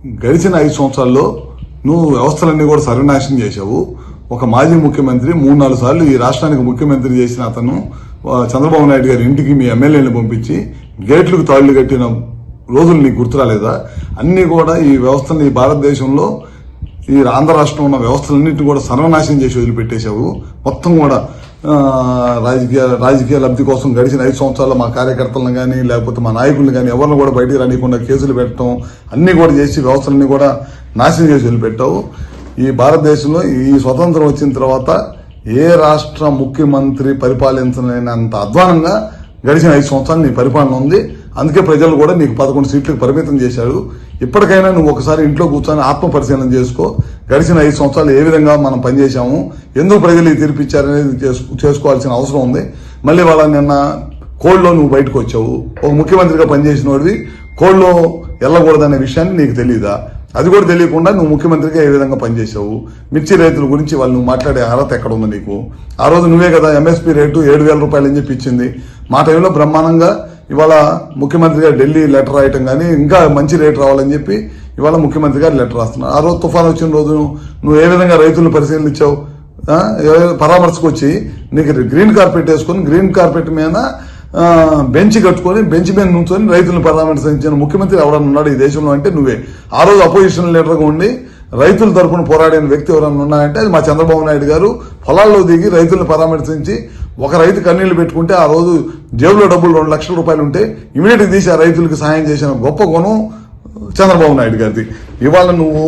గడిచిన 5 సంవత్సరాల్లో నువ్వు వ్యవస్థలన్నీ కూడా సర్వనాశనం చేశావు. ఒక మాజీ ముఖ్యమంత్రి 3-4 సార్లు ఈ రాష్ట్రానికి ముఖ్యమంత్రి చేసిన అతను చంద్రబాబు నాయుడు గారి ఇంటికి మీ ఎమ్మెల్యేని పంపించి గేట్లకు తాళ్లు కట్టిన రోజులు నీకు గుర్తురాలేదా? అన్ని కూడా ఈ వ్యవస్థని భారతదేశంలో ఈ ఆంధ్ర రాష్ట్రంలో ఉన్న వ్యవస్థలన్నింటినీ కూడా సర్వనాశనం చేసి వదిలిపెట్టేశావు. మొత్తం కూడా రాజకీయ లబ్ధి కోసం గడిచిన 5 సంవత్సరాల్లో మా కార్యకర్తలను కానీ లేకపోతే మా నాయకులను కానీ ఎవరిని కూడా బయటికి రానియకుండా కేసులు పెట్టడం అన్ని కూడా చేసి వ్యవస్థలన్నీ కూడా నాశనం చేసి వదిలిపెట్టావు. ఈ భారతదేశంలో ఈ స్వతంత్రం వచ్చిన తర్వాత ఏ రాష్ట్ర ముఖ్యమంత్రి పరిపాలించలేనంత అధ్వానంగా గడిచిన 5 సంవత్సరాలు నీ పరిపాలన ఉంది. అందుకే ప్రజలు కూడా నీకు 11 సీట్లకు పరిమితం చేశారు. ఇప్పటికైనా నువ్వు ఒకసారి ఇంట్లో కూర్చొని ఆత్మ పరిశీలన చేసుకో. గడిచిన 5 సంవత్సరాలు ఏ విధంగా మనం పనిచేశాము, ఎందుకు ప్రజలు ఈ తీర్పిచ్చారనేది చేసుకోవాల్సిన అవసరం ఉంది. మళ్ళీ వాళ్ళ నిన్న కోడ్లో నువ్వు బయటకు వచ్చావు. ఒక ముఖ్యమంత్రిగా పనిచేసిన వాడివి కోడ్లో వెళ్ళకూడదనే విషయాన్ని నీకు తెలియదా? అది కూడా తెలియకుండా నువ్వు ముఖ్యమంత్రిగా ఏ విధంగా పనిచేశావు? మిర్చి రైతుల గురించి వాళ్ళు నువ్వు మాట్లాడే అర్హత ఎక్కడ ఉంది నీకు? ఆ రోజు నువ్వే కదా ఎంఎస్పీ రేటు 7,000 రూపాయలు అని చెప్పి ఇచ్చింది. మా టైంలో బ్రహ్మాండంగా ఇవాళ ముఖ్యమంత్రిగా ఢిల్లీ లెటర్ రాయటం కానీ ఇంకా మంచి రేటు రావాలని చెప్పి ఇవాళ ముఖ్యమంత్రి గారు లెటర్ రాస్తున్నారు. ఆ రోజు తుఫాన్ వచ్చిన రోజు నువ్వు ఏ విధంగా రైతులను పరిశీలించావు? పరామర్శకు వచ్చి నీకు గ్రీన్ కార్పెట్ వేసుకొని గ్రీన్ కార్పెట్ మీద బెంచ్ కట్టుకొని బెంచ్ మీద నుంచొని రైతులను పరామర్శించిన ముఖ్యమంత్రి ఎవరన్నా ఉన్నాడు ఈ దేశంలో అంటే నువ్వే. ఆ రోజు అపోజిషన్ లీడర్గా ఉండి రైతుల తరఫున పోరాడిన వ్యక్తి ఎవరన్నా ఉన్నాయంటే అది మా చంద్రబాబు నాయుడు గారు. పొలాల్లో దిగి రైతులను పరామర్శించి ఒక రైతు కన్నీళ్లు పెట్టుకుంటే ఆ రోజు జేబులో డబ్బులు 2 లక్షల రూపాయలు ఉంటే ఇమీడియట్గా తీసి ఆ రైతులకు సాయం చేసిన గొప్ప గుణం చంద్రబాబు నాయుడు గారిది. ఇవాళ నువ్వు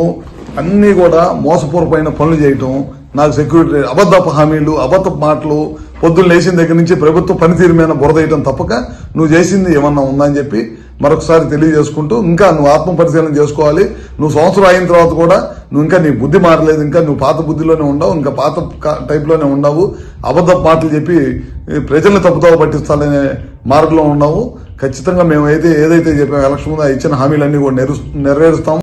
అన్ని కూడా మోసపూర్వమైన పనులు చేయటం, నాకు సెక్యూరిటీ అబద్ధపు హామీలు, అబద్ధపు మాటలు, పొద్దున్న లేచిన దగ్గర నుంచి ప్రభుత్వ పనితీరు మీద బురదేయటం తప్పక నువ్వు చేసింది ఏమన్నా ఉందని చెప్పి మరొకసారి తెలియజేసుకుంటూ ఇంకా నువ్వు ఆత్మ పరిశీలన చేసుకోవాలి. నువ్వు సంవత్సరం అయిన తర్వాత కూడా నువ్వు ఇంకా నీ బుద్ధి మారలేదు. ఇంకా నువ్వు పాత బుద్ధిలోనే ఉండవు, ఇంకా పాత టైప్లోనే ఉండవు. అబద్ధపు మాటలు చెప్పి ప్రజల్ని తప్పుతావు పట్టిస్తాలనే మార్గంలో ఉన్నావు. ఖచ్చితంగా మేము ఏదైతే చెప్పాము ఎలక్షన్ ముందు ఇచ్చిన హామీలన్నీ కూడా నెరవేరుస్తాము.